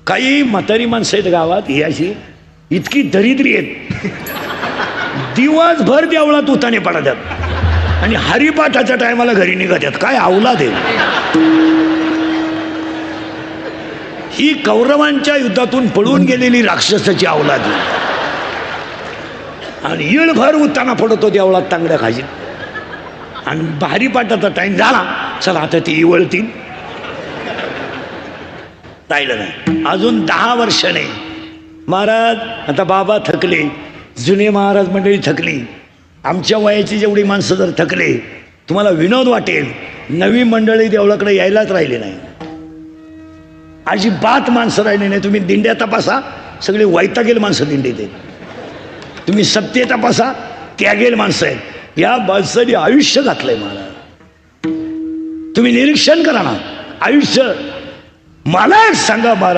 काही म्हातारी माणसं आहेत गावात ही अशी इतकी दरिद्री आहेत दिवसभर देवळात उताने पडतात आणि हरिपाठाच्या टायमाला घरी निघतात. काय अवलाद आहे ही. कौरवांच्या युद्धातून पळून गेलेली राक्षसाची अवलाद आहे. आणि येळभर उताना पडतो देवळात तांगड्या खाजी आणि हरिपाठाचा टाइम झाला चला आता ती वळतील. राहिलं नाही अजून 10 वर्ष नाही. महाराज आता बाबा थकले, जुने महाराज मंडळी थकली, आमच्या वयाची जेवढी माणसं जर थकले, तुम्हाला विनोद वाटेल नवी मंडळी देवळाकडे यायलाच राहिली नाही. अजिबात माणसं राहिली नाही. तुम्ही दिंड्या तपासा सगळे वैतागेल माणसं दिंडीत आहेत. तुम्ही सत्य तपासा त्यागेल माणसं आहेत. या माणसाने आयुष्य घातलंय महाराज. तुम्ही निरीक्षण करा ना आयुष्य. मला एक सांगा महाराज